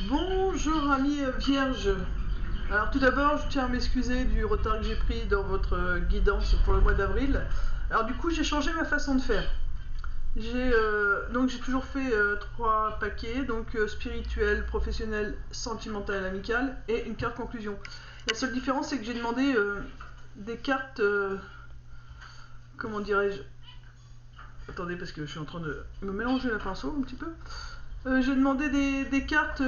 Bonjour amis vierges. Alors tout d'abord je tiens à m'excuser du retard que j'ai pris dans votre guidance pour le mois d'avril. Alors du coup j'ai changé ma façon de faire. J'ai toujours fait 3 paquets, donc spirituel, professionnel, sentimental, amical et une carte conclusion. La seule différence c'est que j'ai demandé des cartes, comment dirais-je, attendez parce que je suis en train de me mélanger la pinceau un petit peu. J'ai demandé des cartes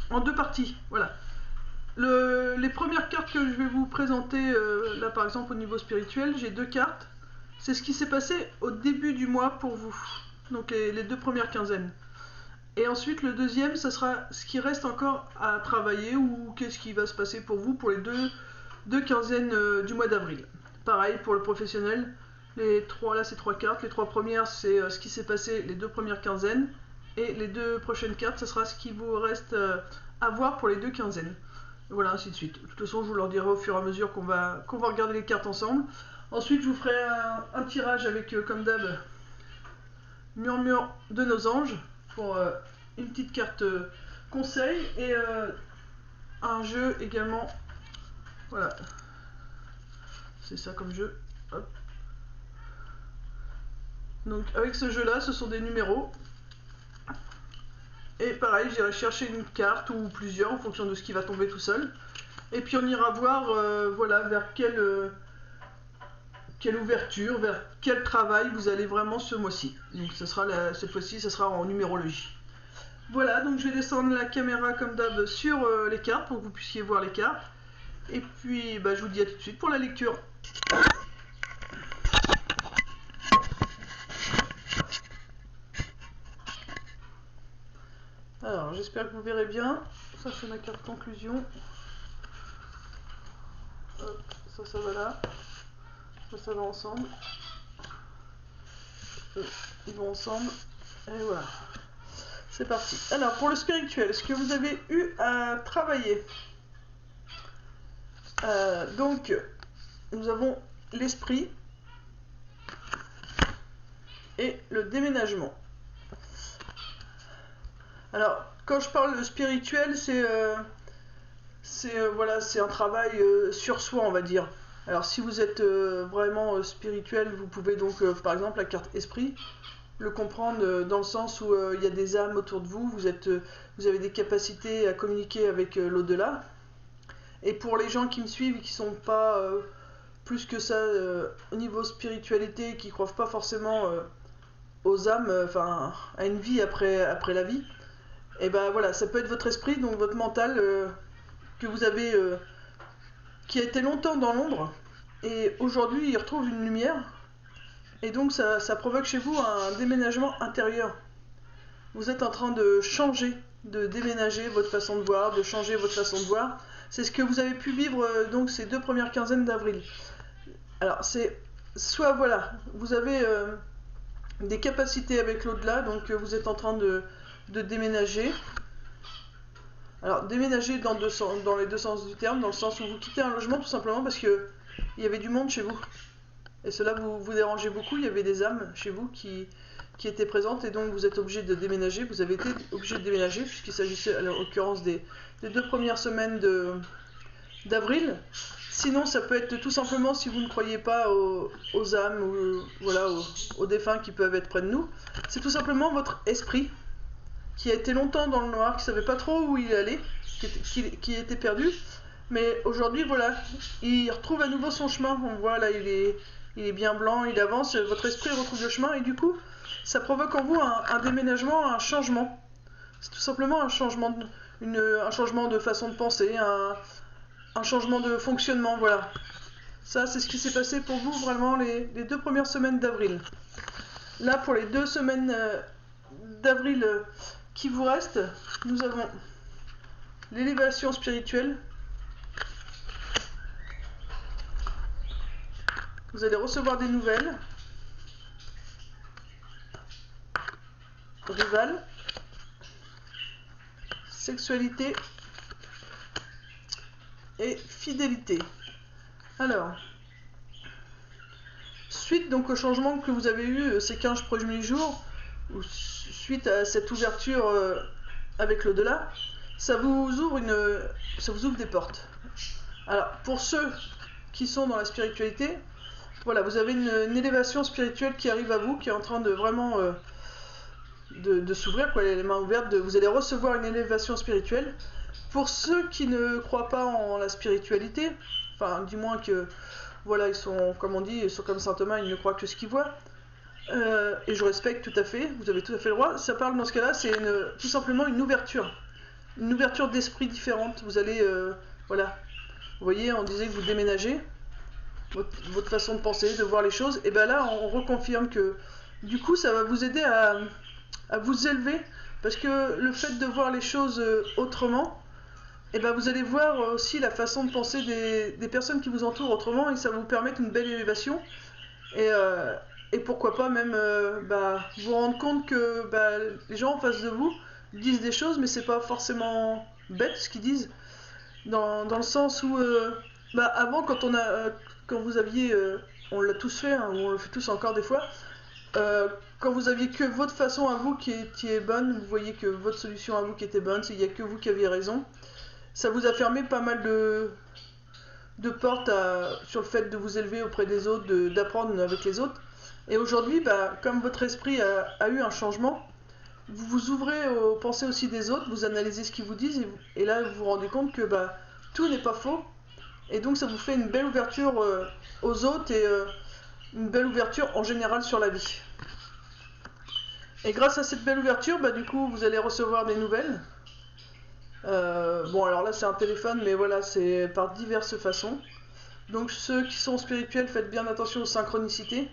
en 2 parties, voilà. Les premières cartes que je vais vous présenter, là par exemple au niveau spirituel, j'ai 2 cartes. C'est ce qui s'est passé au début du mois pour vous, donc les 2 premières quinzaines. Et ensuite le deuxième, ça sera ce qui reste encore à travailler ou qu'est-ce qui va se passer pour vous pour les deux quinzaines du mois d'avril. Pareil pour le professionnel, les 3 là c'est 3 cartes, les 3 premières c'est ce qui s'est passé les 2 premières quinzaines et les 2 prochaines cartes ça sera ce qui vous reste à voir pour les 2 quinzaines. Voilà, ainsi de suite. De toute façon, je vous leur dirai au fur et à mesure qu'on va regarder les cartes ensemble. Ensuite, je vous ferai un tirage avec, comme d'hab, Murmure de nos anges pour une petite carte conseil et un jeu également. Voilà. C'est ça comme jeu. Hop. Donc, avec ce jeu-là, ce sont des numéros. Et pareil, j'irai chercher une carte ou plusieurs en fonction de ce qui va tomber tout seul. Et puis on ira voir voilà, vers quelle ouverture, vers quel travail vous allez vraiment ce mois-ci. Donc cette fois-ci, ça sera en numérologie. Voilà, donc je vais descendre la caméra comme d'hab sur les cartes pour que vous puissiez voir les cartes. Et puis bah, je vous dis à tout de suite pour la lecture. Alors j'espère que vous verrez bien. Ça c'est ma carte conclusion. Hop, ça va là. Ça va ensemble. Ils vont ensemble. Et voilà. C'est parti. Alors pour le spirituel, ce que vous avez eu à travailler. Donc nous avons l'esprit et le déménagement. Alors quand je parle de spirituel, c'est voilà, c'est un travail sur soi, on va dire. Alors si vous êtes vraiment spirituel, vous pouvez donc par exemple la carte esprit le comprendre dans le sens où il y a des âmes autour de vous, vous avez des capacités à communiquer avec l'au-delà. Et pour les gens qui me suivent et qui sont pas plus que ça au niveau spiritualité, qui croient pas forcément aux âmes, enfin à une vie après la vie, et ben voilà, ça peut être votre esprit, donc votre mental que vous avez, qui a été longtemps dans l'ombre, et aujourd'hui il retrouve une lumière, et donc ça provoque chez vous un déménagement intérieur. Vous êtes en train de changer, de déménager votre façon de voir, de changer votre façon de voir. C'est ce que vous avez pu vivre donc ces 2 premières quinzaines d'avril. Alors c'est soit voilà, vous avez des capacités avec l'au-delà, donc vous êtes en train de déménager. Alors déménager dans les deux sens du terme, dans le sens où vous quittez un logement tout simplement parce que il y avait du monde chez vous. Et cela vous dérangez beaucoup, il y avait des âmes chez vous qui étaient présentes et donc vous êtes obligé de déménager, vous avez été obligé de déménager puisqu'il s'agissait en l'occurrence des 2 premières semaines d'avril. Sinon ça peut être tout simplement si vous ne croyez pas aux âmes ou voilà, aux défunts qui peuvent être près de nous. C'est tout simplement votre esprit qui a été longtemps dans le noir, qui ne savait pas trop où il allait, qui était perdu. Mais aujourd'hui voilà, il retrouve à nouveau son chemin. On voit là il est bien blanc, il avance, votre esprit retrouve le chemin et du coup ça provoque en vous un déménagement, un changement. C'est tout simplement un changement de façon de penser, un changement de fonctionnement, voilà. Ça c'est ce qui s'est passé pour vous vraiment les 2 premières semaines d'avril. Là pour les 2 semaines d'avril qui vous restent, nous avons l'élévation spirituelle. Vous allez recevoir des nouvelles. Rival. Sexualité. Et fidélité. Alors, suite donc au changement que vous avez eu ces 15 premiers jours, ou suite à cette ouverture avec l'au-delà, ça vous ouvre des portes. Alors, pour ceux qui sont dans la spiritualité, voilà, vous avez une élévation spirituelle qui arrive à vous, qui est en train de vraiment de s'ouvrir, quoi, les mains ouvertes, vous allez recevoir une élévation spirituelle. Pour ceux qui ne croient pas en la spiritualité, enfin, du moins que, voilà, ils sont, comme on dit, ils sont comme saint Thomas, ils ne croient que ce qu'ils voient, et je respecte tout à fait, vous avez tout à fait le droit, ça parle dans ce cas-là, c'est tout simplement une ouverture d'esprit différente. Vous allez, voilà, vous voyez, on disait que vous déménagez, votre façon de penser, de voir les choses, et bien là, on reconfirme que, du coup, ça va vous aider à vous élever, parce que le fait de voir les choses autrement, et ben vous allez voir aussi la façon de penser des personnes qui vous entourent autrement, et ça va vous permettre une belle élévation, et pourquoi pas même vous rendre compte que les gens en face de vous disent des choses, mais c'est pas forcément bête ce qu'ils disent, dans le sens où avant, quand vous aviez, on l'a tous fait, hein, ou on le fait tous encore des fois, quand vous aviez que votre façon à vous qui est bonne, vous voyez que votre solution à vous qui était bonne, il n'y a que vous qui aviez raison, ça vous a fermé pas mal de portes sur le fait de vous élever auprès des autres, d'apprendre avec les autres. Et aujourd'hui, comme votre esprit a eu un changement, vous vous ouvrez aux pensées aussi des autres, vous analysez ce qu'ils vous disent, et là vous vous rendez compte que tout n'est pas faux, et donc ça vous fait une belle ouverture aux autres, et une belle ouverture en général sur la vie. Et grâce à cette belle ouverture, du coup, vous allez recevoir des nouvelles. Bon, alors là, c'est un téléphone, mais voilà, c'est par diverses façons. Donc, ceux qui sont spirituels, faites bien attention aux synchronicités.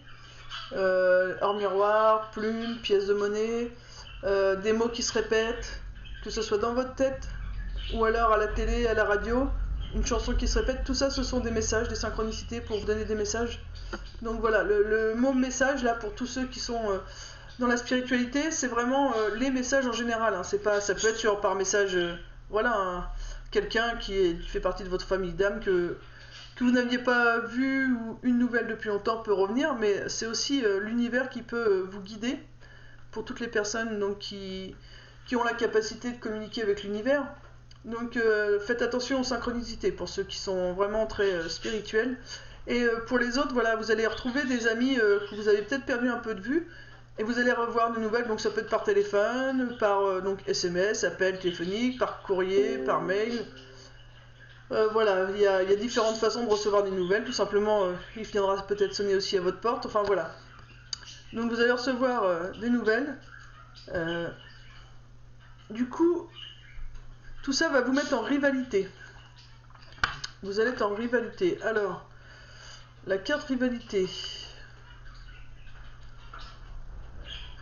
Hors miroir, plumes, pièces de monnaie, des mots qui se répètent, que ce soit dans votre tête, ou alors à la télé, à la radio, une chanson qui se répète. Tout ça, ce sont des messages, des synchronicités pour vous donner des messages. Donc voilà, le mot message, là, pour tous ceux qui sont dans la spiritualité, c'est vraiment les messages en général, hein. C'est pas, ça peut être par message, quelqu'un qui fait partie de votre famille d'âme que vous n'aviez pas vu, ou une nouvelle depuis longtemps peut revenir, mais c'est aussi l'univers qui peut vous guider pour toutes les personnes donc, qui ont la capacité de communiquer avec l'univers. Donc faites attention aux synchronicités pour ceux qui sont vraiment très spirituels. Et pour les autres, voilà, vous allez retrouver des amis que vous avez peut-être perdu un peu de vue, et vous allez revoir de nouvelles. Donc ça peut être par téléphone, par donc SMS, appel téléphonique, par courrier, par mail. Voilà, il y a différentes façons de recevoir des nouvelles. Tout simplement, il viendra peut-être sonner aussi à votre porte. Enfin voilà. Donc vous allez recevoir des nouvelles. Du coup, tout ça va vous mettre en rivalité. Vous allez être en rivalité. Alors, la carte rivalité.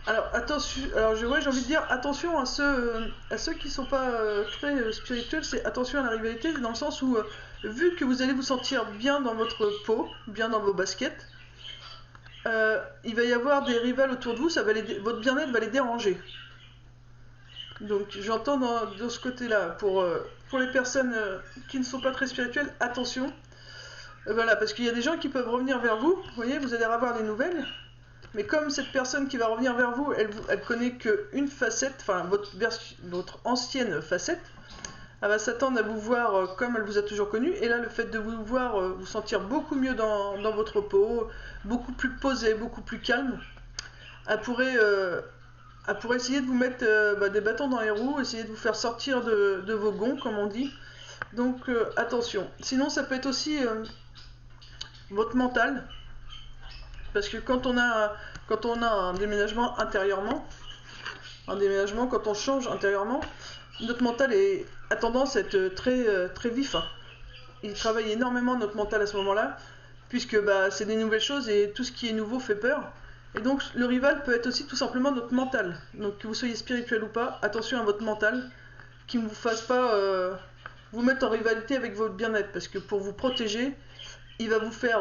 Alors attention, j'ai envie de dire attention à ceux qui sont pas très spirituels, c'est attention à la rivalité dans le sens où vu que vous allez vous sentir bien dans votre peau, bien dans vos baskets, il va y avoir des rivales autour de vous, votre bien-être va les déranger. Donc j'entends dans ce côté-là, pour les personnes qui ne sont pas très spirituelles, attention. Voilà, parce qu'il y a des gens qui peuvent revenir vers vous, vous voyez, vous allez avoir des nouvelles. Mais comme cette personne qui va revenir vers vous, elle connaît qu'une facette, enfin votre ancienne facette, elle va s'attendre à vous voir comme elle vous a toujours connu. Et là, le fait de vous voir vous sentir beaucoup mieux dans votre peau, beaucoup plus posé, beaucoup plus calme, elle pourrait essayer de vous mettre des bâtons dans les roues, essayer de vous faire sortir de vos gonds, comme on dit. Donc attention. Sinon, ça peut être aussi votre mental. Parce que quand on a un déménagement intérieurement, quand on change intérieurement, notre mental a tendance à être très vif, hein. Il travaille énormément notre mental à ce moment-là, puisque c'est des nouvelles choses et tout ce qui est nouveau fait peur. Et donc le rival peut être aussi tout simplement notre mental. Donc que vous soyez spirituel ou pas, attention à votre mental, qui ne vous fasse pas vous mettre en rivalité avec votre bien-être, parce que pour vous protéger, il va vous faire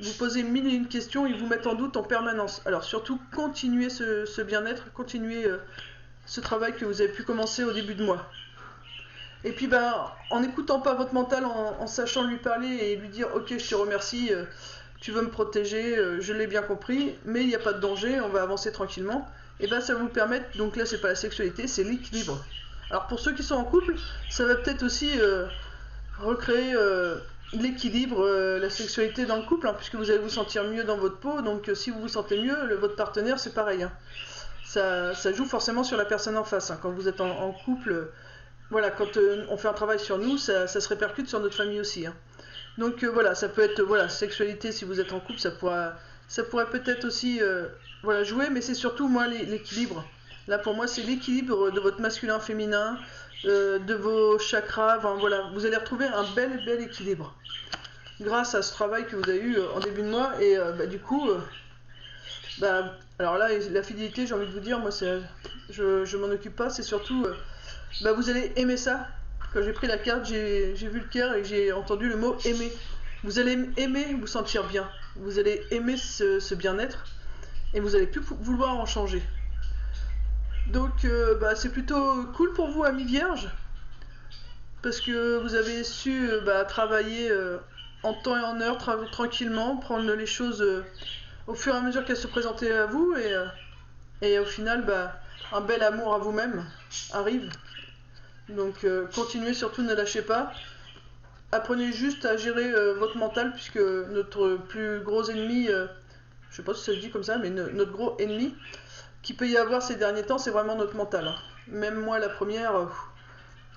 vous poser mille et une questions et vous mettre en doute en permanence. Alors surtout, continuez ce bien-être, continuez ce travail que vous avez pu commencer au début de mois. Et puis en n'écoutant pas votre mental, en sachant lui parler et lui dire ok, je te remercie, tu veux me protéger, je l'ai bien compris, mais il n'y a pas de danger, on va avancer tranquillement. Et ça va vous permettre, donc là c'est pas la sexualité, c'est l'équilibre. Alors pour ceux qui sont en couple, ça va peut-être aussi recréer l'équilibre, la sexualité dans le couple, hein, puisque vous allez vous sentir mieux dans votre peau. Donc si vous vous sentez mieux, votre partenaire c'est pareil, hein. Ça joue forcément sur la personne en face, hein. Quand vous êtes en couple, voilà, quand on fait un travail sur nous, ça se répercute sur notre famille aussi, hein. Donc voilà, ça peut être, voilà, sexualité si vous êtes en couple, ça pourrait peut-être aussi voilà, jouer, mais c'est surtout moi l'équilibre. Là pour moi c'est l'équilibre de votre masculin-féminin, de vos chakras, enfin, voilà, vous allez retrouver un bel équilibre grâce à ce travail que vous avez eu en début de mois. Et du coup, alors là, la fidélité, j'ai envie de vous dire, moi je m'en occupe pas, c'est surtout, vous allez aimer ça. Quand j'ai pris la carte, j'ai vu le cœur et j'ai entendu le mot aimer. Vous allez aimer vous sentir bien, vous allez aimer ce bien-être et vous allez plus vouloir en changer. Donc c'est plutôt cool pour vous, amis vierges, parce que vous avez su travailler en temps et en heure, tranquillement, prendre les choses au fur et à mesure qu'elles se présentaient à vous, et au final, un bel amour à vous-même arrive. Donc continuez, surtout ne lâchez pas. Apprenez juste à gérer votre mental, puisque notre plus gros ennemi, je sais pas si ça se dit comme ça, mais notre gros ennemi qu'il peut y avoir ces derniers temps, c'est vraiment notre mental, hein. Même moi, la première,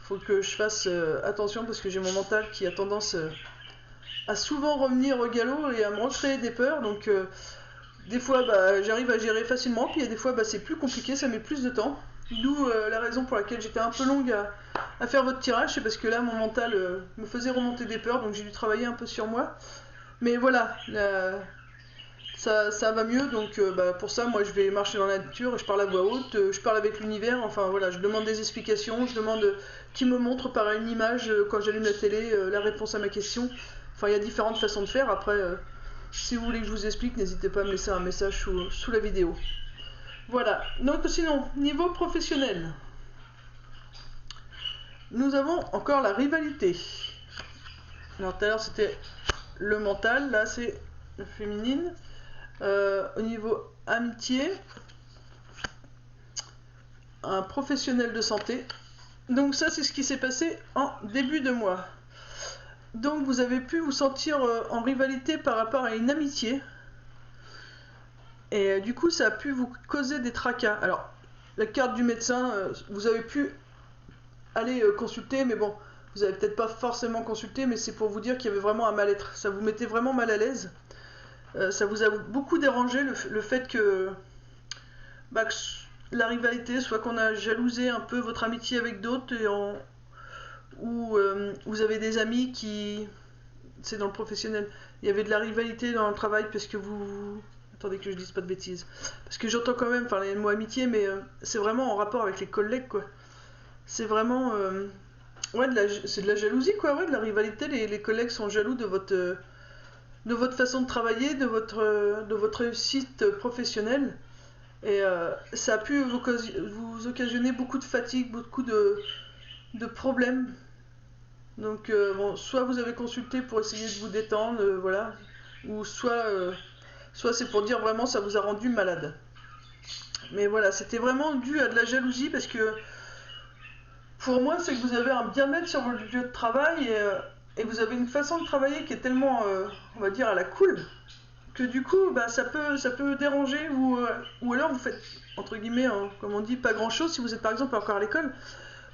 faut que je fasse attention, parce que j'ai mon mental qui a tendance à souvent revenir au galop et à me recréer des peurs. Donc des fois j'arrive à gérer facilement, puis il y a des fois c'est plus compliqué, ça met plus de temps. D'où la raison pour laquelle j'étais un peu longue à faire votre tirage, c'est parce que là mon mental me faisait remonter des peurs, donc j'ai dû travailler un peu sur moi. Mais voilà, ça va mieux, donc pour ça moi je vais marcher dans la nature, je parle à voix haute, je parle avec l'univers, enfin voilà, je demande des explications, je demande qui me montre par une image quand j'allume la télé la réponse à ma question. Enfin il y a différentes façons de faire, après si vous voulez que je vous explique, n'hésitez pas à me laisser un message sous la vidéo. Voilà, donc sinon, niveau professionnel, nous avons encore la rivalité. Alors tout à l'heure c'était le mental, là c'est le féminine. Au niveau amitié, un professionnel de santé. Donc ça c'est ce qui s'est passé en début de mois. Donc vous avez pu vous sentir en rivalité par rapport à une amitié. Et du coup ça a pu vous causer des tracas. Alors la carte du médecin, vous avez pu aller consulter, mais bon, vous avez peut-être pas forcément consulté, mais c'est pour vous dire qu'il y avait vraiment un mal-être. Ça vous mettait vraiment mal à l'aise. Ça vous a beaucoup dérangé le fait que la rivalité, soit qu'on a jalousé un peu votre amitié avec d'autres, ou vous avez des amis qui... C'est dans le professionnel. Il y avait de la rivalité dans le travail parce que vous... Attendez que je dise pas de bêtises. Parce que j'entends quand même le mot amitié, mais c'est vraiment en rapport avec les collègues, quoi. C'est vraiment... c'est de la jalousie, quoi, ouais, de la rivalité. Les collègues sont jaloux de votre façon de travailler, de votre réussite professionnelle. Et ça a pu vous occasionner beaucoup de fatigue, beaucoup de problèmes. Donc, soit vous avez consulté pour essayer de vous détendre, voilà, ou soit c'est pour dire vraiment ça vous a rendu malade. Mais voilà, c'était vraiment dû à de la jalousie, parce que pour moi, c'est que vous avez un bien-être sur votre lieu de travail, et vous avez une façon de travailler qui est tellement, on va dire, à la cool, que du coup, ça peut déranger, ou alors vous faites, entre guillemets, hein, comme on dit, pas grand-chose. Si vous êtes par exemple encore à l'école,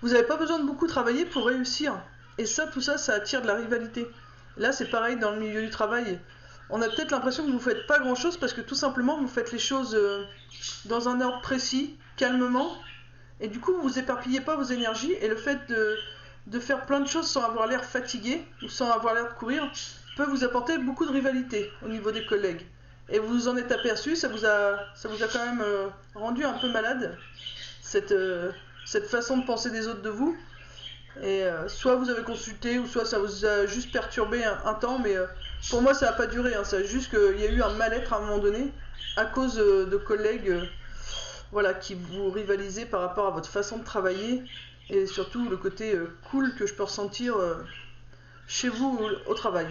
vous n'avez pas besoin de beaucoup travailler pour réussir. Et tout ça attire de la rivalité. Là, c'est pareil dans le milieu du travail. On a peut-être l'impression que vous ne faites pas grand-chose, parce que tout simplement, vous faites les choses dans un ordre précis, calmement, et du coup, vous éparpillez pas vos énergies, et le fait de faire plein de choses sans avoir l'air fatigué, ou sans avoir l'air de courir, peut vous apporter beaucoup de rivalité au niveau des collègues. Et vous vous en êtes aperçu, ça vous a quand même rendu un peu malade, cette façon de penser des autres de vous. Et soit vous avez consulté, ou soit ça vous a juste perturbé un temps, mais pour moi ça n'a pas duré, hein. C'est juste qu'il y a eu un mal-être à un moment donné, à cause de collègues voilà, qui vous rivalisaient par rapport à votre façon de travailler, et surtout le côté cool que je peux ressentir chez vous au travail.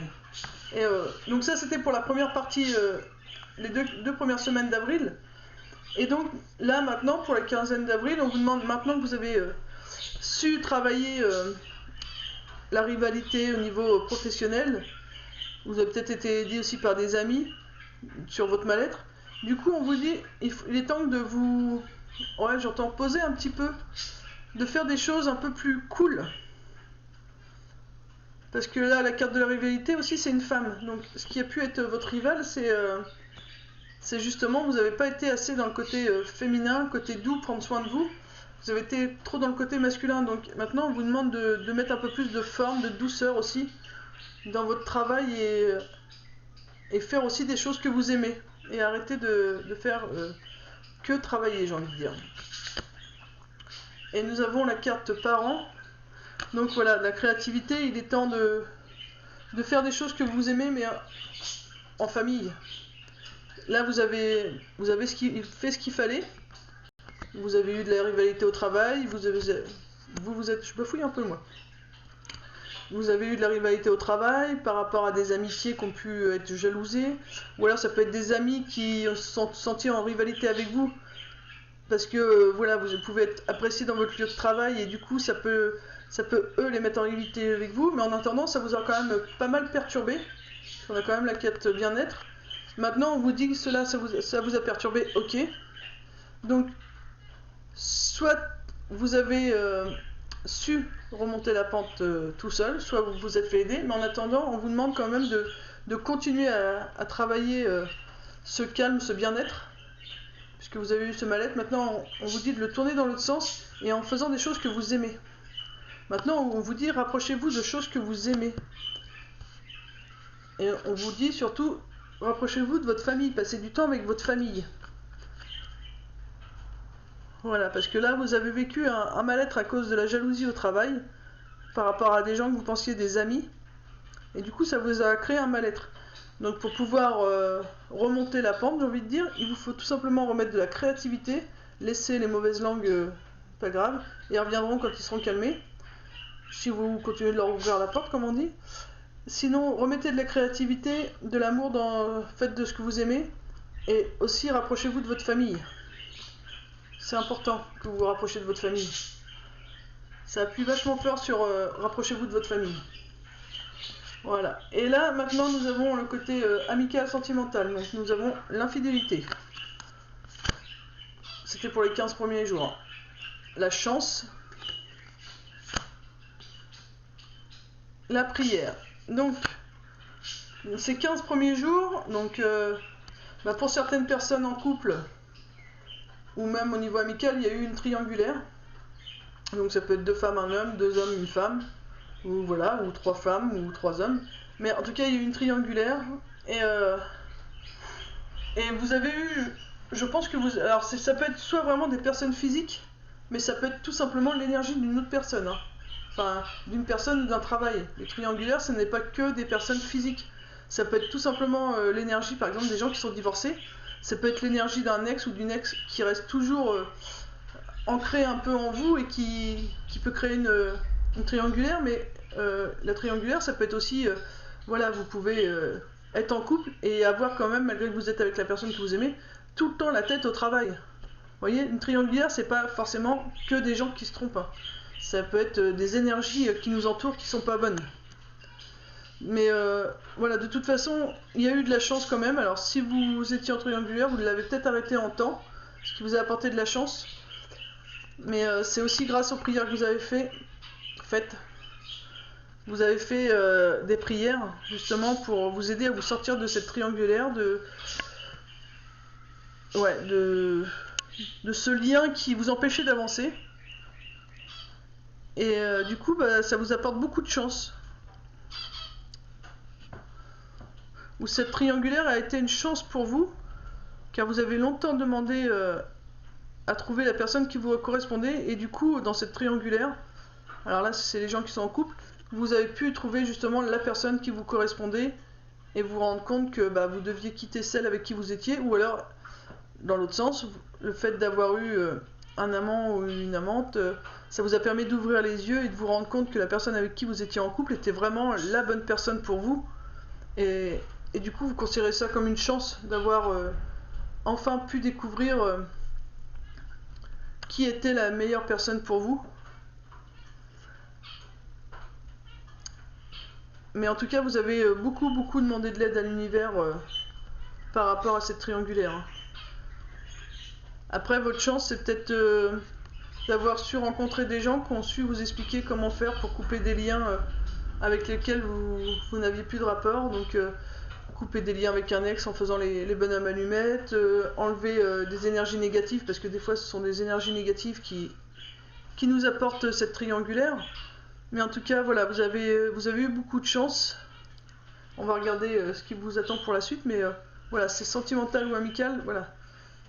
Et donc ça c'était pour la première partie, les deux premières semaines d'avril. Et donc là maintenant pour la quinzaine d'avril, on vous demande, maintenant que vous avez su travailler la rivalité au niveau professionnel. Vous avez peut-être été aidé aussi par des amis sur votre mal-être. Du coup, on vous dit, il est temps de vous... Ouais, j'entends poser un petit peu, de faire des choses un peu plus cool. Parce que là, la carte de la rivalité aussi, c'est une femme. Donc, ce qui a pu être votre rival, c'est justement, vous n'avez pas été assez dans le côté féminin, côté doux, prendre soin de vous. Vous avez été trop dans le côté masculin. Donc, maintenant, on vous demande de mettre un peu plus de forme, de douceur aussi dans votre travail et faire aussi des choses que vous aimez. Et arrêter de faire que travailler, j'ai envie de dire. Et nous avons la carte parent. Donc voilà, la créativité, il est temps de faire des choses que vous aimez, mais en famille. Là, vous avez fait ce qu'il fallait. Vous avez eu de la rivalité au travail. Vous êtes, je bafouille un peu moi. Vous avez eu de la rivalité au travail par rapport à des amitiés qui ont pu être jalousées. Ou alors ça peut être des amis qui se sont sentis en rivalité avec vous. Parce que voilà, vous pouvez être apprécié dans votre lieu de travail et du coup ça peut eux les mettre en rivalité avec vous. Mais en attendant, ça vous a quand même pas mal perturbé. On a quand même la quête bien-être. Maintenant, on vous dit que ça vous a perturbé, ok. Donc, soit vous avez su remonter la pente tout seul, soit vous vous êtes fait aider, mais en attendant, on vous demande quand même de continuer à travailler ce calme, ce bien-être, puisque vous avez eu ce mal-être. Maintenant, on vous dit de le tourner dans l'autre sens et en faisant des choses que vous aimez. Maintenant, on vous dit rapprochez-vous de choses que vous aimez. Et on vous dit surtout, rapprochez-vous de votre famille, passez du temps avec votre famille. Voilà, parce que là, vous avez vécu un mal-être à cause de la jalousie au travail, par rapport à des gens que vous pensiez des amis, et du coup, ça vous a créé un mal-être. Donc, pour pouvoir remonter la pente, j'ai envie de dire, il vous faut tout simplement remettre de la créativité, laisser les mauvaises langues, pas grave, et ils reviendront quand ils seront calmés, si vous continuez de leur ouvrir la porte, comme on dit. Sinon, remettez de la créativité, de l'amour faites de ce que vous aimez, et aussi rapprochez-vous de votre famille. C'est important que vous vous rapprochiez de votre famille. Ça appuie vachement fort sur rapprochez-vous de votre famille. Voilà. Et là, maintenant, nous avons le côté amical, sentimental. Donc, nous avons l'infidélité. C'était pour les 15 premiers jours. La chance. La prière. Donc, ces 15 premiers jours, donc, pour certaines personnes en couple, ou même au niveau amical, il y a eu une triangulaire. Donc ça peut être 2 femmes, 1 homme, 2 hommes, 1 femme, ou voilà, ou 3 femmes, ou 3 hommes. Mais en tout cas, il y a eu une triangulaire, et vous avez eu, je pense que vous... Alors ça peut être soit vraiment des personnes physiques, mais ça peut être tout simplement l'énergie d'une autre personne. Hein. Enfin, d'une personne ou d'un travail. Les triangulaires, ce n'est pas que des personnes physiques. Ça peut être tout simplement l'énergie, par exemple, des gens qui sont divorcés. Ça peut être l'énergie d'un ex ou d'une ex qui reste toujours ancrée un peu en vous et qui peut créer une triangulaire, mais la triangulaire, ça peut être aussi, voilà, vous pouvez être en couple et avoir quand même, malgré que vous êtes avec la personne que vous aimez, tout le temps la tête au travail. Vous voyez, une triangulaire, c'est pas forcément que des gens qui se trompent. Hein. Ça peut être des énergies qui nous entourent qui sont pas bonnes. Mais voilà, de toute façon, il y a eu de la chance quand même. Alors si vous étiez en triangulaire, vous l'avez peut-être arrêté en temps, ce qui vous a apporté de la chance. Mais c'est aussi grâce aux prières que vous avez faites. Vous avez fait des prières justement pour vous aider à vous sortir de cette triangulaire, de ce lien qui vous empêchait d'avancer. Et du coup, ça vous apporte beaucoup de chance. Où cette triangulaire a été une chance pour vous, car vous avez longtemps demandé à trouver la personne qui vous correspondait, et du coup, dans cette triangulaire, alors là, c'est les gens qui sont en couple, vous avez pu trouver justement la personne qui vous correspondait, et vous rendre compte que vous deviez quitter celle avec qui vous étiez, ou alors, dans l'autre sens, le fait d'avoir eu un amant ou une amante, ça vous a permis d'ouvrir les yeux et de vous rendre compte que la personne avec qui vous étiez en couple était vraiment la bonne personne pour vous, et du coup, vous considérez ça comme une chance d'avoir enfin pu découvrir qui était la meilleure personne pour vous. Mais en tout cas, vous avez beaucoup demandé de l'aide à l'univers par rapport à cette triangulaire. Hein. Après, votre chance, c'est peut-être d'avoir su rencontrer des gens qui ont su vous expliquer comment faire pour couper des liens avec lesquels vous n'aviez plus de rapport. Donc, couper des liens avec un ex en faisant les bonhommes allumettes, enlever des énergies négatives, parce que des fois, ce sont des énergies négatives qui nous apportent cette triangulaire. Mais en tout cas, voilà, vous avez eu beaucoup de chance. On va regarder ce qui vous attend pour la suite, mais voilà, c'est sentimental ou amical, voilà.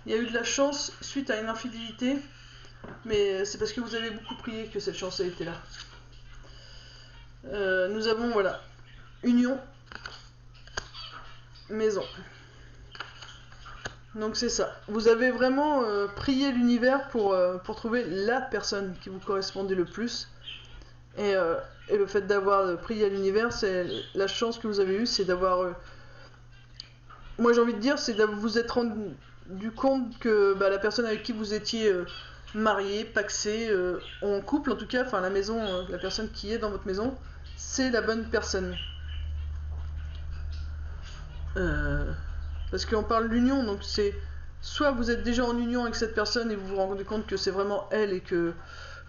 Il y a eu de la chance suite à une infidélité, mais c'est parce que vous avez beaucoup prié que cette chance a été là. Nous avons, voilà, union, maison. Donc c'est ça. Vous avez vraiment prié l'univers pour trouver la personne qui vous correspondait le plus. Et le fait d'avoir prié à l'univers, c'est la chance que vous avez eue, c'est d'avoir... moi j'ai envie de dire, c'est de vous être rendu compte que la personne avec qui vous étiez marié, pacsé, en couple en tout cas, enfin la maison, la personne qui est dans votre maison, c'est la bonne personne. Parce qu'on parle d'union, donc c'est soit vous êtes déjà en union avec cette personne et vous vous rendez compte que c'est vraiment elle et que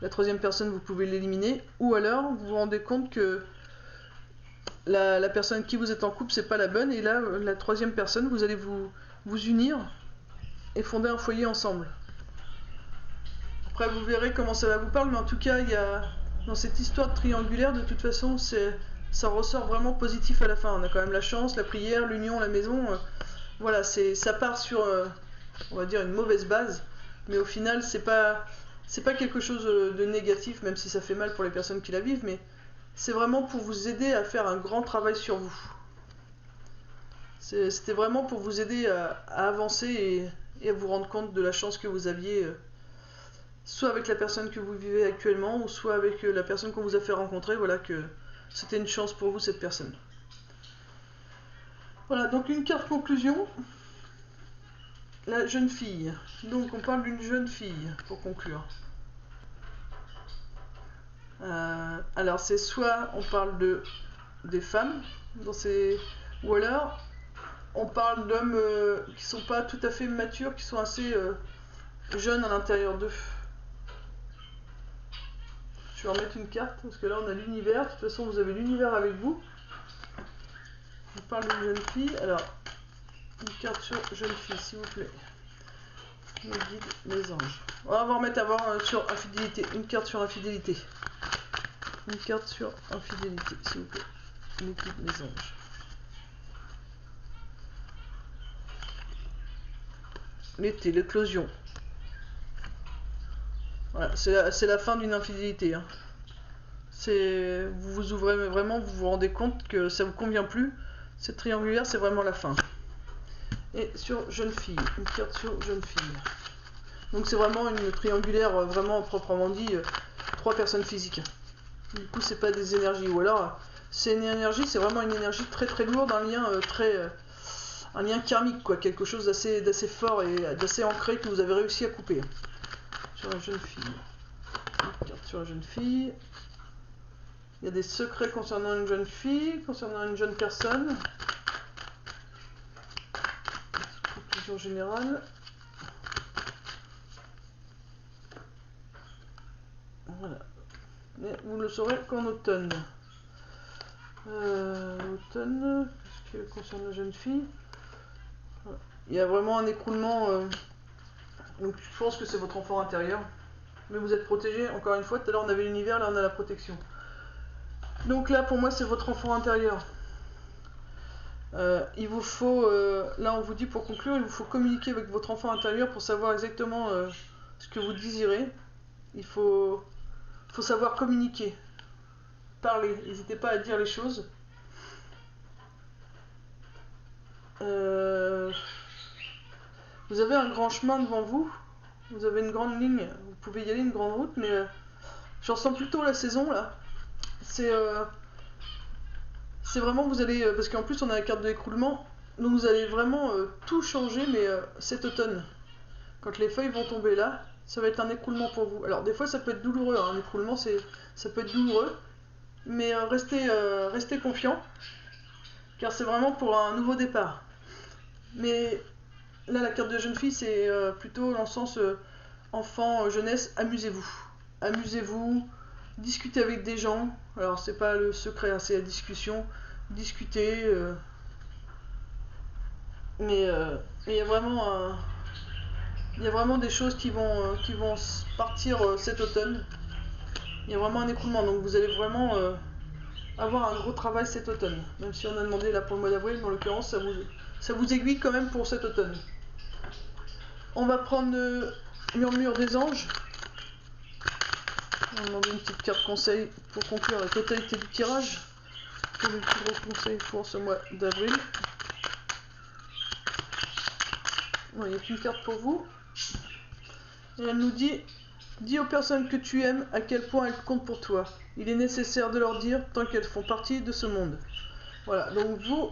la troisième personne vous pouvez l'éliminer, ou alors vous vous rendez compte que la personne avec qui vous êtes en couple c'est pas la bonne, et là la troisième personne vous allez vous unir et fonder un foyer ensemble. Après vous verrez comment ça va vous parler, mais en tout cas il y a dans cette histoire triangulaire, de toute façon ça ressort vraiment positif à la fin. On a quand même la chance, la prière, l'union, la maison. Voilà, ça part sur, on va dire, une mauvaise base, mais au final, c'est pas quelque chose de négatif, même si ça fait mal pour les personnes qui la vivent, mais c'est vraiment pour vous aider à faire un grand travail sur vous. C'était vraiment pour vous aider à avancer et à vous rendre compte de la chance que vous aviez, soit avec la personne que vous vivez actuellement, ou soit avec la personne qu'on vous a fait rencontrer, voilà, que c'était une chance pour vous, cette personne. Voilà, donc une carte conclusion. La jeune fille. Donc on parle d'une jeune fille, pour conclure. Alors c'est soit on parle des femmes, ou alors on parle d'hommes qui sont pas tout à fait matures, qui sont assez jeunes à l'intérieur d'eux. Je vais remettre une carte, parce que là on a l'univers. De toute façon vous avez l'univers avec vous. On parle d'une jeune fille. Alors, une carte sur jeune fille, s'il vous plaît. Mes guides, les anges. On va remettre sur infidélité. Une carte sur infidélité. Une carte sur infidélité, s'il vous plaît. Mes guides, les anges. L'été, l'éclosion. Voilà, c'est la fin d'une infidélité. Hein. Vous vous ouvrez, mais vraiment, vous vous rendez compte que ça vous convient plus. Cette triangulaire, c'est vraiment la fin. Et sur jeune fille, une carte sur jeune fille. Donc c'est vraiment une triangulaire, vraiment proprement dit, 3 personnes physiques. Du coup, c'est pas des énergies. Ou alors, c'est une énergie, c'est vraiment une énergie très lourde, un lien un lien karmique, quoi, quelque chose d'assez fort et d'assez ancré que vous avez réussi à couper. Sur la jeune fille. Une carte sur la jeune fille. Il y a des secrets concernant une jeune fille, concernant une jeune personne. Conclusion générale. Voilà. Mais vous le saurez qu'en automne. Automne, ce qui concerne la jeune fille. Voilà. Il y a vraiment un écroulement. Donc je pense que c'est votre enfant intérieur. Mais vous êtes protégé, encore une fois. Tout à l'heure on avait l'univers, là on a la protection. Donc là pour moi c'est votre enfant intérieur. Il vous faut, là on vous dit pour conclure, il vous faut communiquer avec votre enfant intérieur pour savoir exactement ce que vous désirez. Il faut savoir communiquer, parler, n'hésitez pas à dire les choses. Vous avez un grand chemin devant vous, vous avez une grande ligne, vous pouvez y aller, une grande route, mais je ressens plutôt la saison là. C'est vraiment, vous allez, parce qu'en plus on a la carte de l'écroulement, donc vous allez vraiment tout changer, mais cet automne, quand les feuilles vont tomber là, ça va être un écroulement pour vous. Alors des fois ça peut être douloureux, hein, un écroulement ça peut être douloureux, mais restez confiants, car c'est vraiment pour un nouveau départ. Mais là, la carte de jeune fille, c'est plutôt dans le sens enfant, jeunesse, amusez-vous. Amusez-vous, discutez avec des gens. Alors, c'est pas le secret, hein, c'est la discussion. Discutez. Mais il y a vraiment des choses qui vont partir cet automne. Il y a vraiment un écoulement, donc vous allez vraiment avoir un gros travail cet automne. Même si on a demandé là pour le mois d'avril, mais en l'occurrence, ça vous aiguille quand même pour cet automne. On va prendre Murmure des anges. On va demander une petite carte conseil pour conclure la totalité du tirage. Pour les plus gros conseils pour ce mois d'avril. Il n'y a qu'une carte pour vous. Et elle nous dit: dis aux personnes que tu aimes à quel point elles comptent pour toi. Il est nécessaire de leur dire tant qu'elles font partie de ce monde. Voilà, donc vous,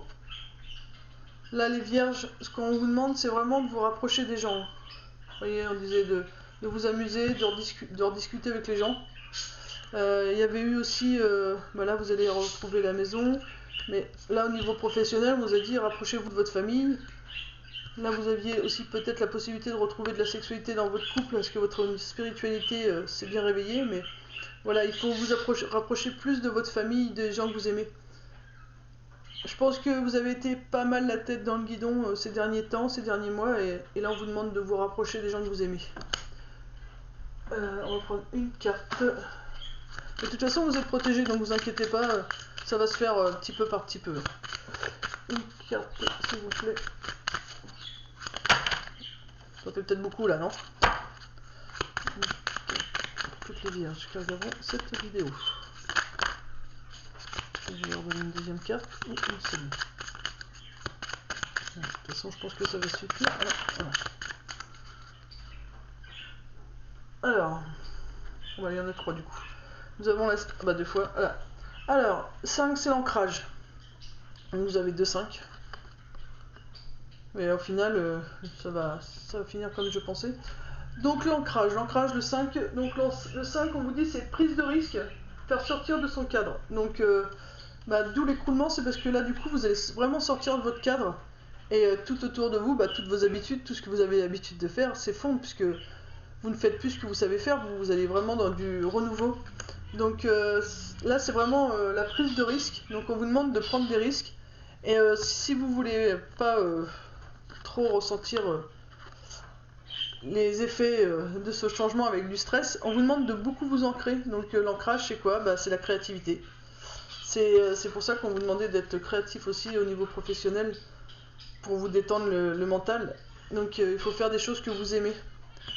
là les vierges, ce qu'on vous demande, c'est vraiment de vous rapprocher des gens. Vous voyez, on disait de vous amuser, de rediscuter avec les gens. Il y avait eu aussi, là vous allez retrouver la maison, mais là au niveau professionnel, on vous a dit rapprochez-vous de votre famille. Là vous aviez aussi peut-être la possibilité de retrouver de la sexualité dans votre couple, parce que votre spiritualité s'est bien réveillée, mais voilà, il faut vous rapprocher plus de votre famille, des gens que vous aimez. Je pense que vous avez été pas mal la tête dans le guidon ces derniers temps, ces derniers mois, et là on vous demande de vous rapprocher des gens que vous aimez. On va prendre une carte. De toute façon vous êtes protégés, donc vous inquiétez pas, ça va se faire petit peu par petit peu. Une carte s'il vous plaît. Ça fait peut-être beaucoup là, non? Toutes les vierges qui regarderont cette vidéo. Je vais leur donner une deuxième carte et une seule. De toute façon, je pense que ça va suffire. Alors, il y en a 3 du coup. Nous avons la... deux fois. Voilà. Alors, 5 c'est l'ancrage. Vous avez 2-5. Mais au final, ça va finir comme je pensais. Donc l'ancrage, le 5. Donc le 5, on vous dit, c'est prise de risque, faire sortir de son cadre. Donc, d'où l'écoulement, c'est parce que là, du coup, vous allez vraiment sortir de votre cadre. Et tout autour de vous, toutes vos habitudes, tout ce que vous avez l'habitude de faire, s'effondre, puisque vous ne faites plus ce que vous savez faire, vous allez vraiment dans du renouveau. Donc là, c'est vraiment la prise de risque. Donc on vous demande de prendre des risques. Et si vous voulez pas trop ressentir les effets de ce changement avec du stress, on vous demande de beaucoup vous ancrer. Donc l'ancrage, c'est quoi? C'est la créativité. C'est pour ça qu'on vous demandait d'être créatif aussi au niveau professionnel, pour vous détendre le mental. Donc il faut faire des choses que vous aimez.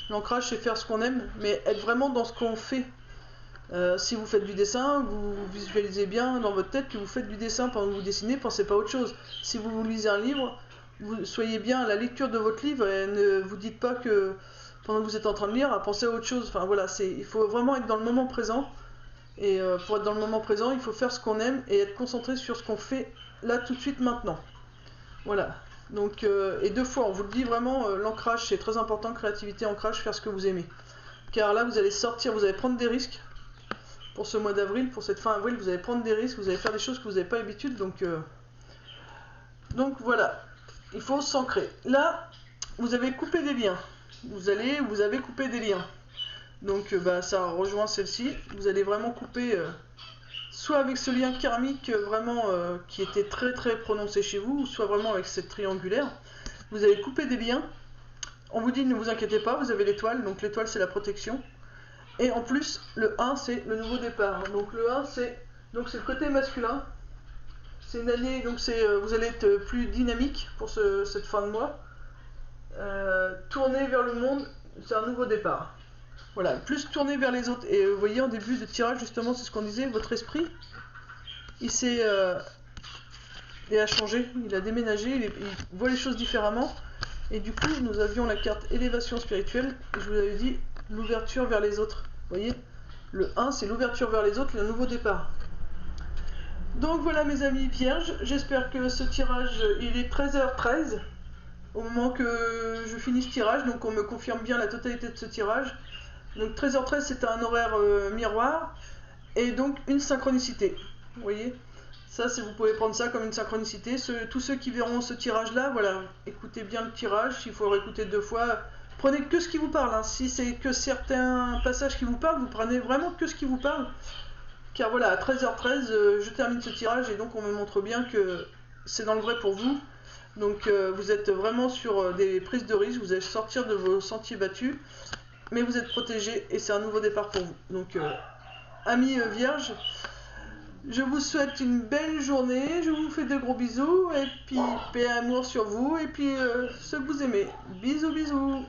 L'ancrage, c'est faire ce qu'on aime, mais être vraiment dans ce qu'on fait. Si vous faites du dessin, vous visualisez bien dans votre tête que vous faites du dessin pendant que vous dessinez, pensez pas à autre chose. Si vous lisez un livre, vous soyez bien à la lecture de votre livre et ne vous dites pas que pendant que vous êtes en train de lire, à penser à autre chose. Enfin voilà, il faut vraiment être dans le moment présent. Et pour être dans le moment présent, il faut faire ce qu'on aime et être concentré sur ce qu'on fait là tout de suite maintenant. Voilà. Donc, et 2 fois, on vous le dit vraiment, l'ancrage c'est très important, créativité, ancrage, faire ce que vous aimez. Car là vous allez sortir, vous allez prendre des risques. Pour ce mois d'avril, pour cette fin avril, vous allez prendre des risques, vous allez faire des choses que vous n'avez pas l'habitude, donc voilà, il faut s'ancrer. Là, vous avez coupé des liens, vous avez coupé des liens, donc ça rejoint celle-ci, vous allez vraiment couper, soit avec ce lien karmique vraiment qui était très très prononcé chez vous, soit vraiment avec cette triangulaire, vous allez couper des liens. On vous dit ne vous inquiétez pas, vous avez l'étoile, donc l'étoile c'est la protection. Et en plus, le 1, c'est le nouveau départ. Donc le 1, c'est le côté masculin. C'est une année, donc vous allez être plus dynamique pour cette fin de mois. Tourner vers le monde, c'est un nouveau départ. Voilà, plus tourner vers les autres. Et vous voyez, en début de tirage, justement, c'est ce qu'on disait, votre esprit, il a changé, il a déménagé, il voit les choses différemment. Et du coup, nous avions la carte élévation spirituelle, et je vous avais dit l'ouverture vers les autres. Vous voyez, le 1, c'est l'ouverture vers les autres, le nouveau départ. Donc voilà mes amis vierges, j'espère que ce tirage, il est 13h13 au moment que je finis ce tirage, donc on me confirme bien la totalité de ce tirage. Donc 13h13 c'est un horaire miroir, et donc une synchronicité. Vous voyez, ça, vous pouvez prendre ça comme une synchronicité. Tous ceux qui verront ce tirage-là, voilà, écoutez bien le tirage. S'il faut réécouter 2 fois, prenez que ce qui vous parle. Hein. Si c'est que certains passages qui vous parlent, vous prenez vraiment que ce qui vous parle. Car voilà, à 13h13, je termine ce tirage et donc on me montre bien que c'est dans le vrai pour vous. Donc vous êtes vraiment sur des prises de risque, vous allez sortir de vos sentiers battus, mais vous êtes protégé et c'est un nouveau départ pour vous. Donc amis vierges, je vous souhaite une belle journée, je vous fais de gros bisous, et puis paix et amour sur vous, et puis ceux que vous aimez. Bisous bisous.